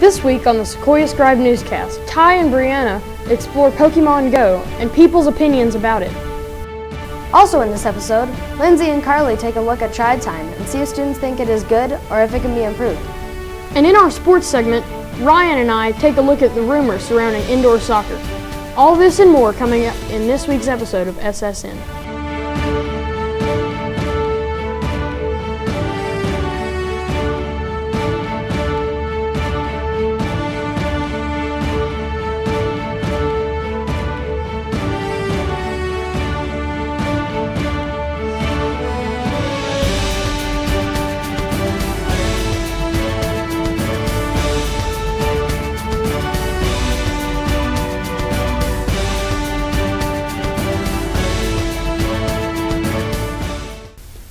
This week on the Sequoyah Scribe Newscast, Ty and Breanna explore Pokemon Go and people's opinions about it. Also in this episode, Lindsey and Carleigh take a look at Try Time and see if students think it is good or if it can be improved. And in our sports segment, Ryan and I take a look at the rumors surrounding indoor soccer. All this and more coming up in this week's episode of SSN.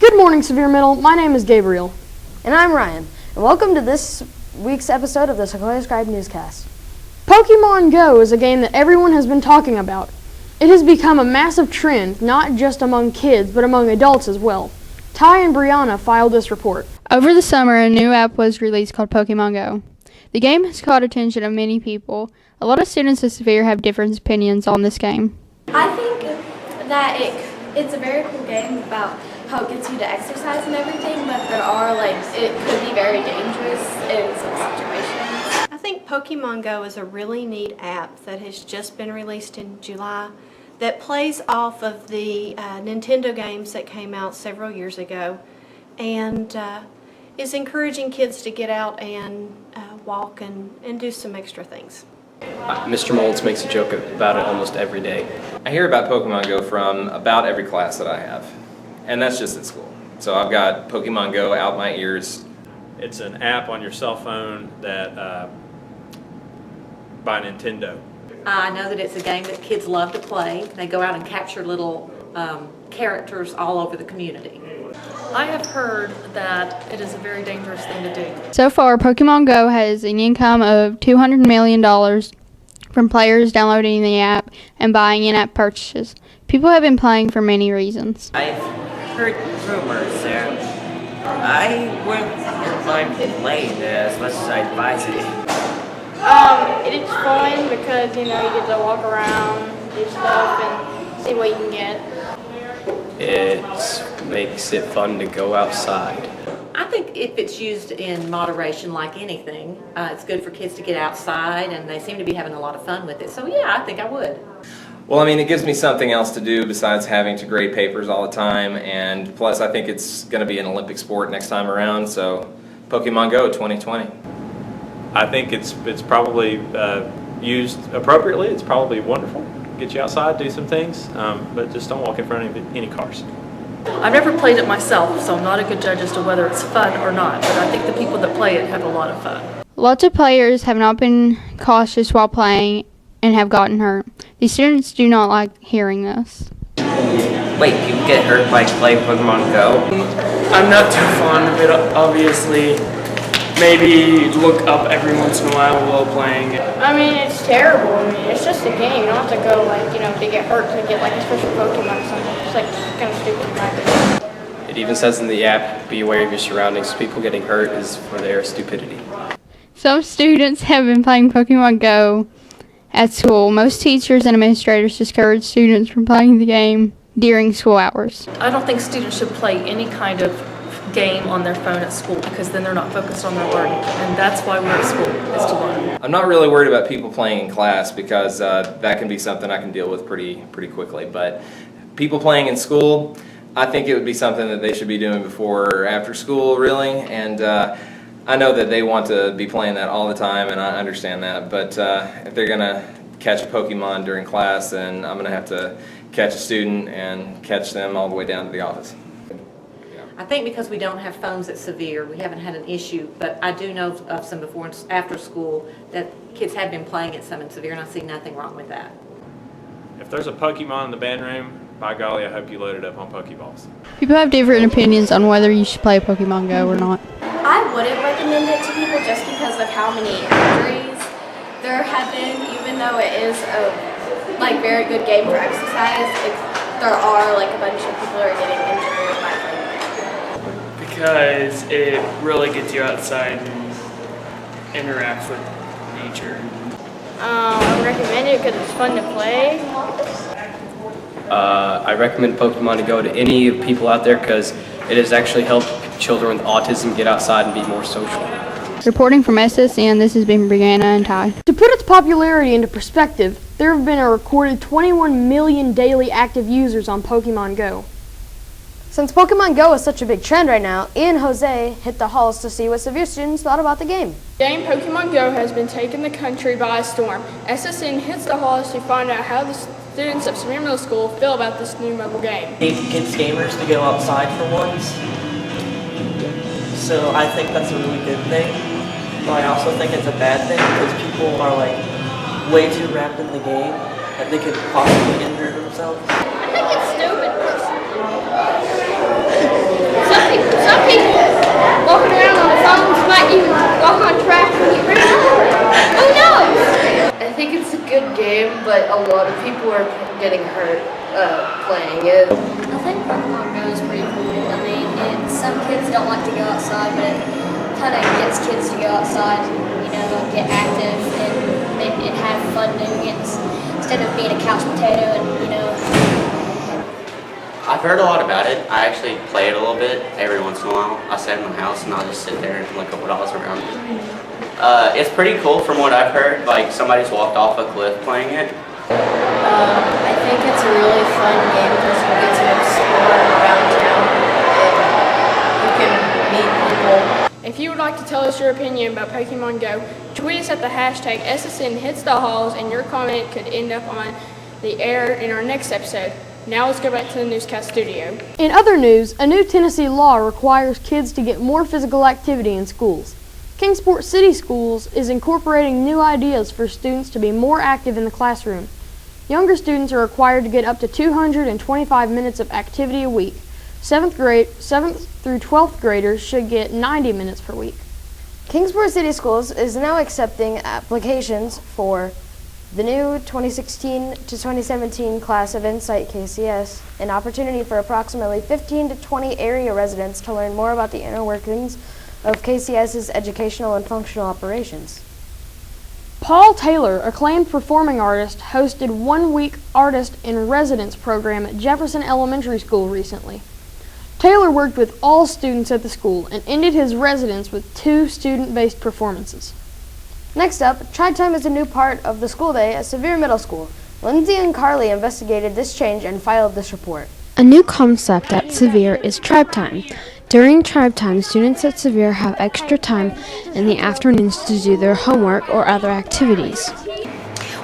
Good morning, Sevier Middle. My name is Gabriel. And I'm Ryan, and welcome to this week's episode of the Sequoyah Scribe Newscast. Pokemon Go is a game that everyone has been talking about. It has become a massive trend, not just among kids, but among adults as well. Ty and Breanna filed this report. Over the summer, a new app was released called Pokemon Go. The game has caught attention of many people. A lot of students at Sevier have different opinions on this game. I think that it's a very cool game about how it gets you to exercise and everything, but it could be very dangerous in some situations. I think Pokemon Go is a really neat app that has just been released in July that plays off of the Nintendo games that came out several years ago and is encouraging kids to get out and walk and do some extra things. Mr. Molds makes a joke about it almost every day. I hear about Pokemon Go from about every class that I have, and that's just at school. So I've got Pokemon Go out my ears. It's an app on your cell phone that by Nintendo. I know that it's a game that kids love to play. They go out and capture little characters all over the community. I have heard that it is a very dangerous thing to do. So far, Pokemon Go has an income of $200 million from players downloading the app and buying in-app purchases. People have been playing for many reasons. I've heard rumors there. I wouldn't mind playing it as much as I advise it. It's fun because, you get to walk around, do stuff, and see what you can get. It makes it fun to go outside. I think if it's used in moderation like anything, it's good for kids to get outside, and they seem to be having a lot of fun with it. So yeah, I think I would. Well, I mean, it gives me something else to do besides having to grade papers all the time, and plus I think it's going to be an Olympic sport next time around, so Pokemon Go 2020. I think it's probably used appropriately. It's probably wonderful. Get you outside, do some things, but just don't walk in front of any cars. I've never played it myself, so I'm not a good judge as to whether it's fun or not, but I think the people that play it have a lot of fun. Lots of players have not been cautious while playing and have gotten hurt. These students do not like hearing this. Wait, people get hurt by playing Pokemon Go? I'm not too fond of it, obviously. Maybe look up every once in a while playing. I mean, it's terrible. I mean, it's just a game. You don't have to go, to get hurt to get, a special Pokemon or something. It's, kind of stupid in my opinion. It even says in the app, be aware of your surroundings. People getting hurt is for their stupidity. Some students have been playing Pokemon Go at school. Most teachers and administrators discourage students from playing the game during school hours. I don't think students should play any kind of game on their phone at school because then they're not focused on their learning, and that's why we're at school, is to learn. I'm not really worried about people playing in class because that can be something I can deal with pretty quickly, but people playing in school, I think it would be something that they should be doing before or after school, really, and I know that they want to be playing that all the time, and I understand that, but if they're going to catch a Pokemon during class, then I'm going to have to catch a student and catch them all the way down to the office. I think because we don't have phones at Sevier, we haven't had an issue, but I do know of some before and after school that kids have been playing it some in Sevier, and I see nothing wrong with that. If there's a Pokemon in the band room, by golly, I hope you load it up on Pokeballs. People have different opinions on whether you should play Pokemon Go or not. I wouldn't recommend it to people just because of how many injuries there have been, even though it is a very good game for exercise. There are a bunch of people who are getting injured by playing it. Because it really gets you outside and interact with nature. I would recommend it because it's fun to play. I recommend Pokemon Go to any people out there because it has actually helped children with autism get outside and be more social. Reporting from SSN, this has been Breanna and Ty. To put its popularity into perspective, there have been a recorded 21 million daily active users on Pokemon Go. Since Pokemon Go is such a big trend right now, Ian and Jose hit the halls to see what Sevier students thought about the game. Game Pokemon Go has been taking the country by storm. SSN hits the halls to find out how the students of Sevier Middle School feel about this new mobile game. It gets gamers to go outside for once, so I think that's a really good thing. But I also think it's a bad thing because people are like way too wrapped in the game that they could possibly injure themselves. I think it's stupid. Some people walking around on their phones might even walk on track and get rid of it. Who knows? I think it's a good game, but a lot of people are getting hurt playing it. I think Pokemon Go is pretty cool. I mean, some kids don't like to go outside, but it kind of gets kids to go outside, you know, get active and have fun doing it instead of being a couch potato and, you know. I've heard a lot about it. I actually play it a little bit every once in a while. I sit in my house and I'll just sit there and look at what else around me. It's pretty cool from what I've heard. Like somebody's walked off a cliff playing it. I think it's a really fun game because you get to explore around town and you can meet people. If you would like to tell us your opinion about Pokemon Go, tweet us at the hashtag SSN hits the halls, and your comment could end up on the air in our next episode. Now let's go back to the newscast studio. In other news, a new Tennessee law requires kids to get more physical activity in schools. Kingsport City Schools is incorporating new ideas for students to be more active in the classroom. Younger students are required to get up to 225 minutes of activity a week. 7th through 12th graders should get 90 minutes per week. Kingsport City Schools is now accepting applications for the new 2016 to 2017 class of Insight KCS, an opportunity for approximately 15 to 20 area residents to learn more about the inner workings of KCS's educational and functional operations. Paul Taylor, acclaimed performing artist, hosted one-week Artist in Residence program at Jefferson Elementary School recently. Taylor worked with all students at the school and ended his residence with 2 student-based performances. Next up, Tribe Time is a new part of the school day at Sevier Middle School. Lindsey and Carleigh investigated this change and filed this report. A new concept at Sevier is Tribe Time. During Tribe Time, students at Sevier have extra time in the afternoons to do their homework or other activities.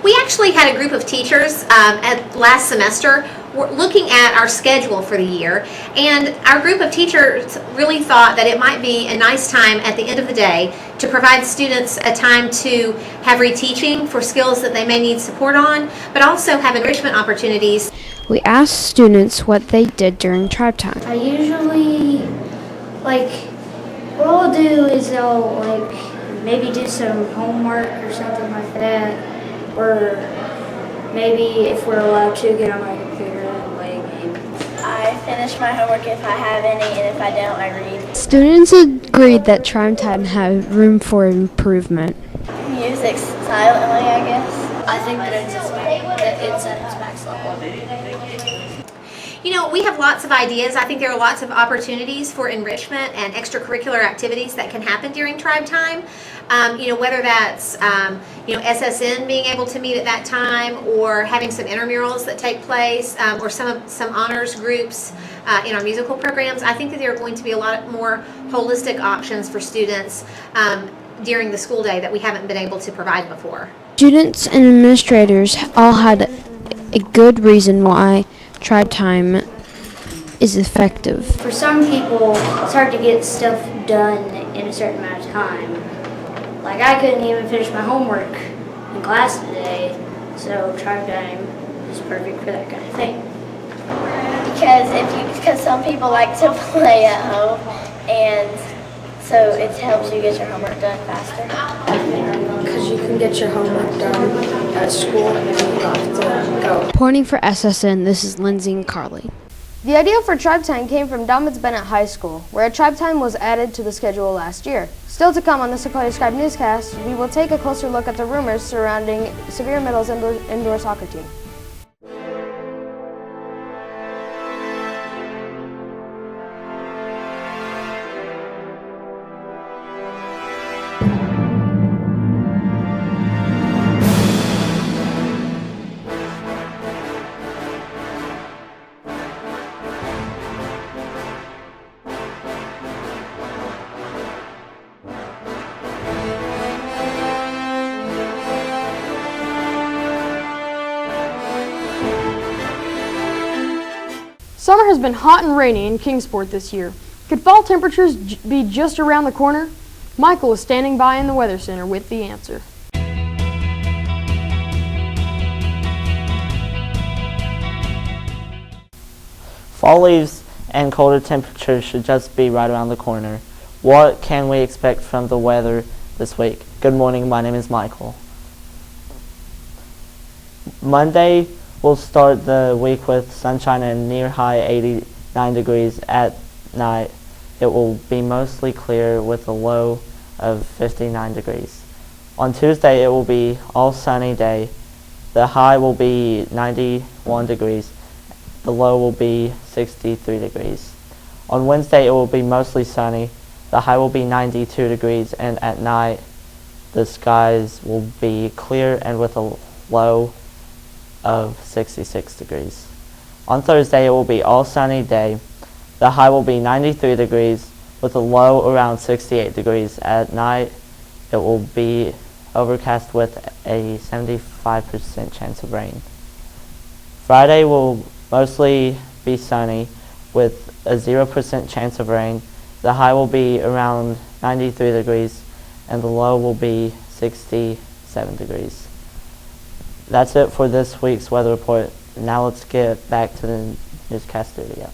We actually had a group of teachers at last semester looking at our schedule for the year, and our group of teachers really thought that it might be a nice time at the end of the day to provide students a time to have reteaching for skills that they may need support on, but also have enrichment opportunities. We asked students what they did during Tribe Time. I usually, what I'll do is I'll, maybe do some homework or something like that, or maybe if we're allowed to get on my computer and play a game. I finish my homework if I have any, and if I don't, I read. Students agreed that Tribe Time had room for improvement. Music silently, I guess. I think that it's at its max level. You know, we have lots of ideas. I think there are lots of opportunities for enrichment and extracurricular activities that can happen during Tribe Time. Whether that's, SSN being able to meet at that time, or having some intramurals that take place, or some honors groups in our musical programs. I think that there are going to be a lot more holistic options for students during the school day that we haven't been able to provide before. Students and administrators all had a good reason why Tribe Time is effective. For some people, it's hard to get stuff done in a certain amount of time. Like, I couldn't even finish my homework in class today, so Tribe Time is perfect for that kind of thing. Because some people like to play at home, and so it helps you get your homework done faster. Because you can get your homework done at school and then you have to go. Reporting for SSN, this is Lindsey and Carleigh. The idea for Tribe Time came from Dommets Bennett High School, where a Tribe Time was added to the schedule last year. Still to come on the Sequoyah Scribe Newscast, we will take a closer look at the rumors surrounding Sevier Middle's indoor soccer team. Summer has been hot and rainy in Kingsport this year. Could fall temperatures be just around the corner? Michael is standing by in the Weather Center with the answer. Fall leaves and colder temperatures should just be right around the corner. What can we expect from the weather this week? Good morning, my name is Michael. Monday, we'll start the week with sunshine and near high 89 degrees. At night, it will be mostly clear with a low of 59 degrees. On Tuesday, it will be all sunny day. The high will be 91 degrees. The low will be 63 degrees. On Wednesday, it will be mostly sunny. The high will be 92 degrees, and at night, the skies will be clear and with a low of 66 degrees. On Thursday, it will be all sunny day. The high will be 93 degrees with a low around 68 degrees. At night, it will be overcast with a 75% chance of rain. Friday will mostly be sunny with a 0% chance of rain. The high will be around 93 degrees and the low will be 67 degrees. That's it for this week's weather report. Now let's get back to the newscast studio.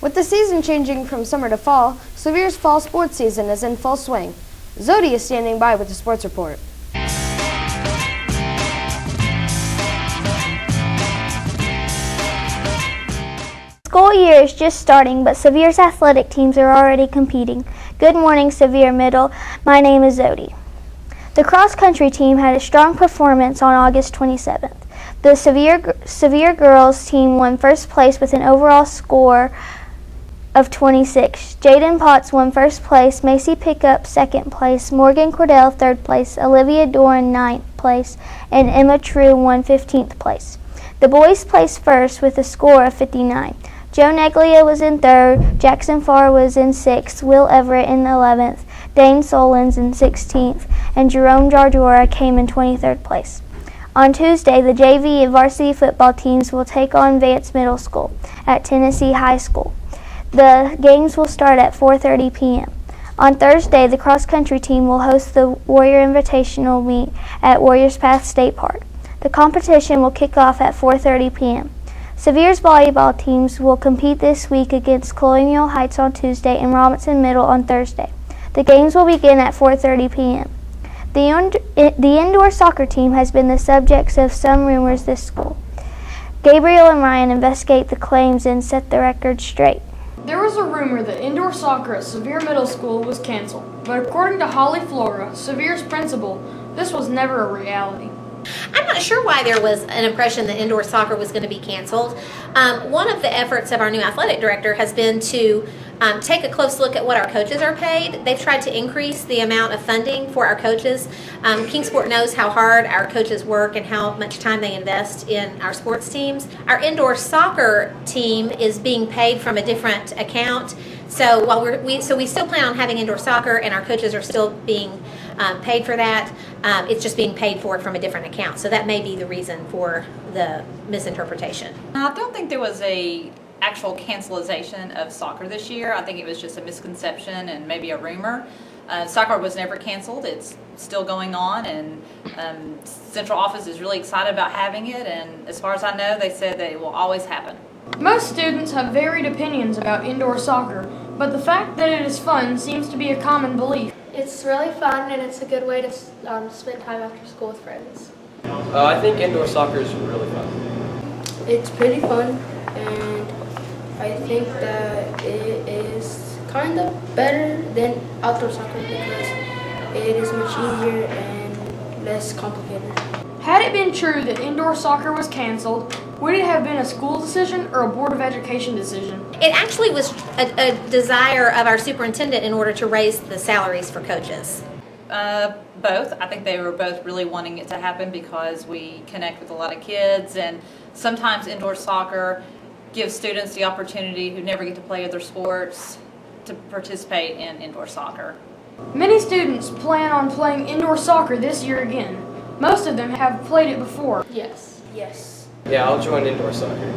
With the season changing from summer to fall, Sevier's fall sports season is in full swing. Zody is standing by with the sports report. School year is just starting, but Sevier's athletic teams are already competing. Good morning, Sevier Middle. My name is Zody. The cross-country team had a strong performance on August 27th. The Sevier girls team won first place with an overall score of 26. Jaden Potts won first place, Macy Pickup second place, Morgan Cordell third place, Olivia Doran ninth place, and Emma True won 15th place. The boys placed first with a score of 59. Joe Neglia was in third, Jackson Farr was in sixth, Will Everett in 11th, Dane Solons in 16th, and Jerome Jardora came in 23rd place. On Tuesday, the JV and varsity football teams will take on Vance Middle School at Tennessee High School. The games will start at 4:30 p.m. On Thursday, the cross-country team will host the Warrior Invitational meet at Warriors Path State Park. The competition will kick off at 4:30 p.m. Sevier's volleyball teams will compete this week against Colonial Heights on Tuesday and Robinson Middle on Thursday. The games will begin at 4:30 p.m. The indoor soccer team has been the subject of some rumors this school. Gabriel and Ryan investigate the claims and set the record straight. There was a rumor that indoor soccer at Sevier Middle School was canceled, but according to Holly Flora, Sevier's principal, this was never a reality. I'm not sure why there was an impression that indoor soccer was going to be canceled. One of the efforts of our new athletic director has been to take a close look at what our coaches are paid. They've tried to increase the amount of funding for our coaches. Kingsport knows how hard our coaches work and how much time they invest in our sports teams. Our indoor soccer team is being paid from a different account. So while we still plan on having indoor soccer and our coaches are still being paid for that, it's just being paid for from a different account. So that may be the reason for the misinterpretation. I don't think there was a actual cancelization of soccer this year. I think it was just a misconception and maybe a rumor. Soccer was never canceled. It's still going on, and central office is really excited about having it, and as far as I know, they said that it will always happen. Most students have varied opinions about indoor soccer, but the fact that it is fun seems to be a common belief. It's really fun and it's a good way to spend time after school with friends. I think indoor soccer is really fun. It's pretty fun, and I think that it is kind of better than outdoor soccer because it is much easier and less complicated. Had it been true that indoor soccer was canceled, would it have been a school decision or a Board of Education decision? It actually was a desire of our superintendent in order to raise the salaries for coaches. Both. I think they were both really wanting it to happen because we connect with a lot of kids, and sometimes indoor soccer gives students the opportunity who never get to play other sports to participate in indoor soccer. Many students plan on playing indoor soccer this year again. Most of them have played it before. Yes. Yes. Yeah, I'll join indoor soccer.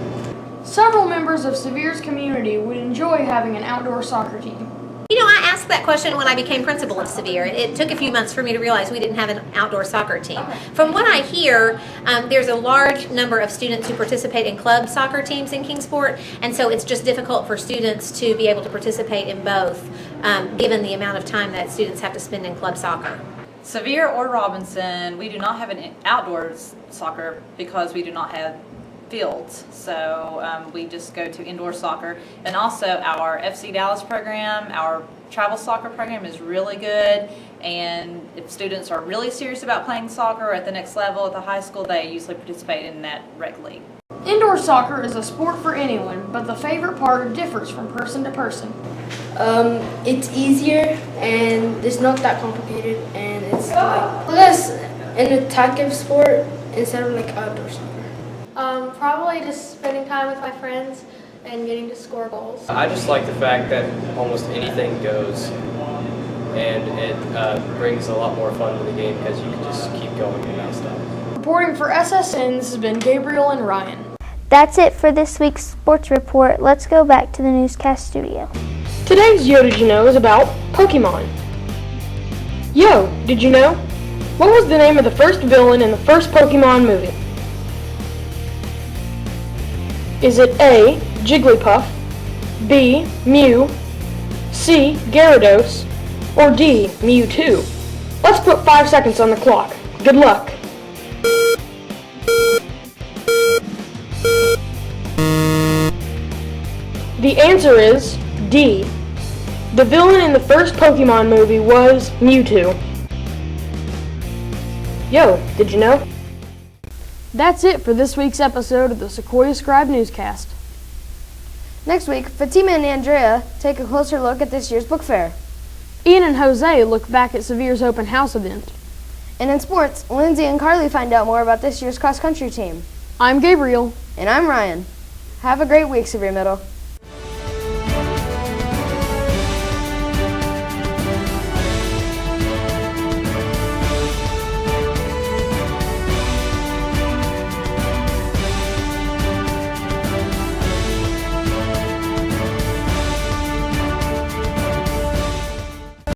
Several members of Sevier's community would enjoy having an outdoor soccer team. You know, I asked that question when I became principal of Sevier. It took a few months for me to realize we didn't have an outdoor soccer team. From what I hear, there's a large number of students who participate in club soccer teams in Kingsport, and so it's just difficult for students to be able to participate in both, given the amount of time that students have to spend in club soccer. Sevier or Robinson, we do not have an outdoors soccer because we do not have fields. So we just go to indoor soccer. And also our FC Dallas program, our travel soccer program is really good. And if students are really serious about playing soccer at the next level at the high school, they usually participate in that rec league. Indoor soccer is a sport for anyone, but the favorite part differs from person to person. It's easier and it's not that complicated, and it's like less an attacking sport instead of like outdoor soccer. Probably just spending time with my friends and getting to score goals. I just like the fact that almost anything goes, and it brings a lot more fun to the game because you can just keep going without stopping. Reporting for SSN, this has been Gabriel and Ryan. That's it for this week's sports report. Let's go back to the newscast studio. Today's Yo Did You Know is about Pokemon. Yo, did you know? What was the name of the first villain in the first Pokemon movie? Is it A, Jigglypuff, B, Mew, C, Gyarados, or D, Mewtwo? Let's put 5 seconds on the clock. Good luck. The answer is D. The villain in the first Pokemon movie was Mewtwo. Yo, did you know? That's it for this week's episode of the Sequoyah Scribe Newscast. Next week, Fatima and Andrea take a closer look at this year's book fair. Ian and Jose look back at Sevier's open house event. And in sports, Lindsey and Carleigh find out more about this year's cross-country team. I'm Gabriel. And I'm Ryan. Have a great week, Sevier Middle.